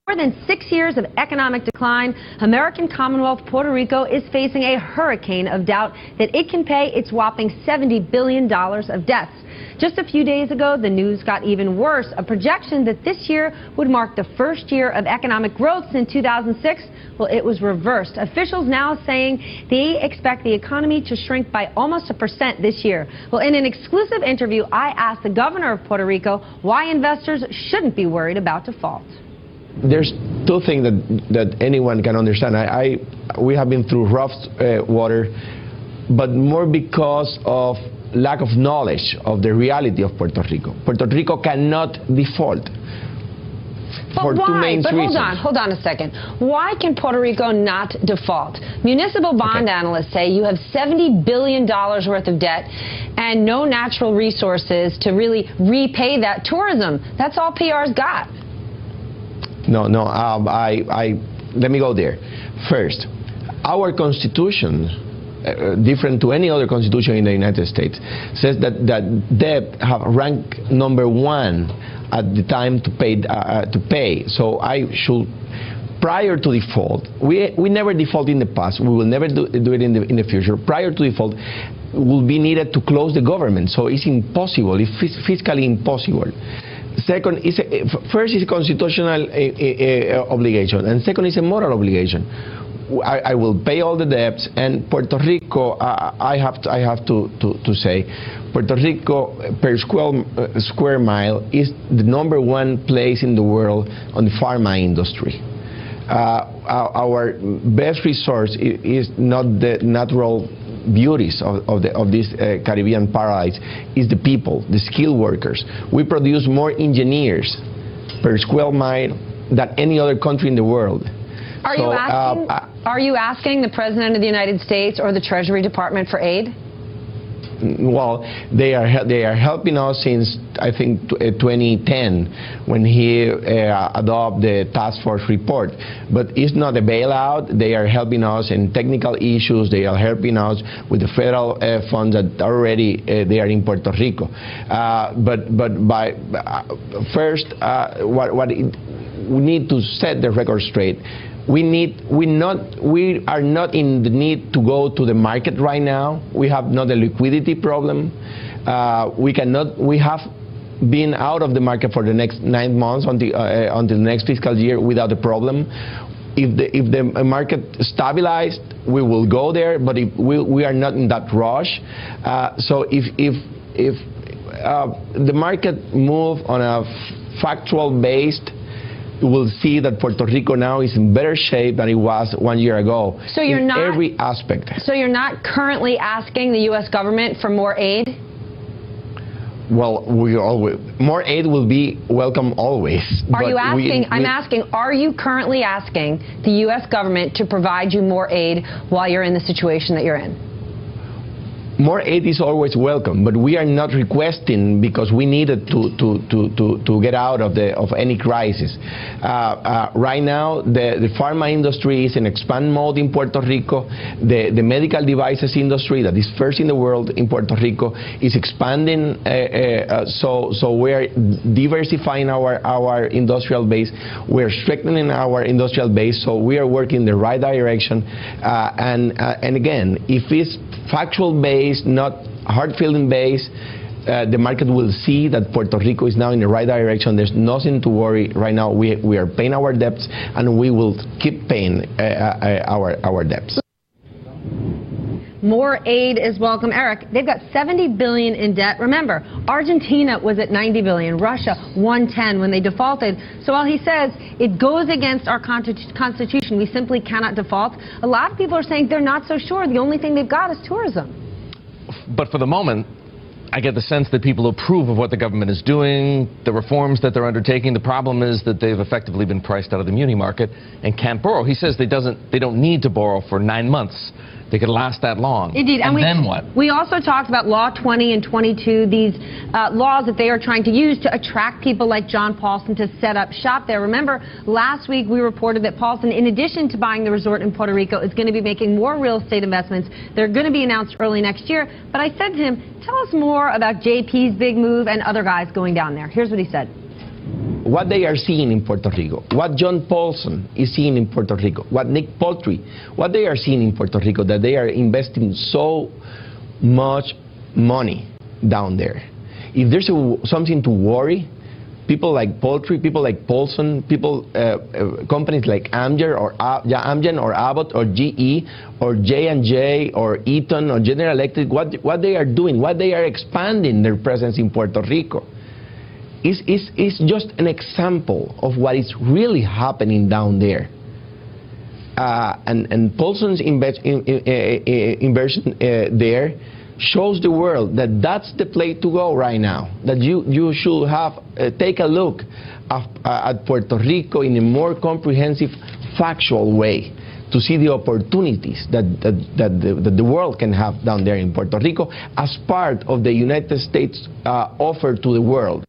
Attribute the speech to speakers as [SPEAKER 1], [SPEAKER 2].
[SPEAKER 1] More than 6 years of economic decline, American Commonwealth Puerto Rico is facing a hurricane of doubt that it can pay its whopping $70 billion of debts. Just a few days ago, the news got even worse, a projection that this year would mark the first year of economic growth since 2006. Well, it was reversed. Officials now saying they expect the economy to shrink by almost 1% this year. Well, in an exclusive interview, I asked the governor of Puerto Rico why investors shouldn't be worried about default.
[SPEAKER 2] There's two things that anyone can understand. We have been through rough water, but more because of lack of knowledge of the reality of Puerto Rico. Puerto Rico cannot default. For two main reasons.
[SPEAKER 1] Hold on a second. Why can Puerto Rico not default? Municipal bond analysts say you have $70 billion worth of debt and no natural resources to really repay that tourism. That's all PR's got.
[SPEAKER 2] No. Let me go there. First, our Constitution, different to any other constitution in the United States, says that debt have rank #1 at the time to pay. So I should, prior to default, we never default in the past. We will never do it in the future. Prior to default, will be needed to close the government. So it's impossible. It's fiscally impossible. Second, first is a constitutional obligation, and second is a moral obligation. I will pay all the debts, and Puerto Rico, I have to say, Puerto Rico per square mile is the #1 place in the world on the pharma industry. Our best resource is not the natural beauties of this Caribbean paradise, is the people, the skilled workers. We produce more engineers per square mile than any other country in the world.
[SPEAKER 1] Are you asking the President of the United States or the Treasury Department for aid?
[SPEAKER 2] Well, they are helping us since, I think, 2010, when he adopted the task force report. But it's not a bailout. They are helping us in technical issues. They are helping us with the federal funds that already they are in Puerto Rico. First, we need to set the record straight. We are not in the need to go to the market right now. We have not a liquidity problem. We have been out of the market for the next 9 months until the next fiscal year without a problem. If the market stabilized, we will go there, but we are not in that rush. So if the market move on a factual based, you will see that Puerto Rico now is in better shape than it was 1 year ago.
[SPEAKER 1] So you're not,
[SPEAKER 2] every aspect.
[SPEAKER 1] So you're not currently asking the U.S. government for more aid?
[SPEAKER 2] Well, more aid will be welcome always.
[SPEAKER 1] Are you asking? I'm asking. Are you currently asking the U.S. government to provide you more aid while you're in the situation that you're in?
[SPEAKER 2] More aid is always welcome, but we are not requesting because we needed to get out of any crisis. Right now, the pharma industry is in expand mode in Puerto Rico. The medical devices industry, that is first in the world in Puerto Rico, is expanding. So we are diversifying our industrial base. We are strengthening our industrial base. So we are working in the right direction. And again, if it's factual based, not hard feeling based, the market will see that Puerto Rico is now in the right direction. There's nothing to worry right now. We are paying our debts, and we will keep paying our debts.
[SPEAKER 1] More aid is welcome. Eric, they've got $70 billion in debt. Remember, Argentina was at $90 billion, Russia $110 when they defaulted. So while he says it goes against our Constitution, we simply cannot default, a lot of people are saying they're not so sure. The only thing they've got is tourism.
[SPEAKER 3] But for the moment, I get the sense that people approve of what the government is doing, the reforms that they're undertaking. The problem is that they've effectively been priced out of the muni market and can't borrow. He says they don't need to borrow for 9 months. They could last that long.
[SPEAKER 1] Indeed.
[SPEAKER 3] And then what?
[SPEAKER 1] We also talked about Law 20 and 22, these laws that they are trying to use to attract people like John Paulson to set up shop there. Remember, last week we reported that Paulson, in addition to buying the resort in Puerto Rico, is going to be making more real estate investments. They're going to be announced early next year. But I said to him, tell us more about JP's big move and other guys going down there. Here's what he said.
[SPEAKER 2] what they are seeing in Puerto Rico, what John Paulson is seeing in Puerto Rico, what Nick Poultry, what they are seeing in Puerto Rico, that they are investing so much money down there. If there's something to worry, people like Poultry, people like Paulson, companies like Amgen or Abbott or GE or J&J or Eaton or General Electric, what they are doing, what they are expanding their presence in Puerto Rico, is just an example of what is really happening down there. And Paulson's inversion there shows the world that that's the place to go right now, that you should take a look at Puerto Rico in a more comprehensive, factual way to see the opportunities that the world can have down there in Puerto Rico as part of the United States offer to the world.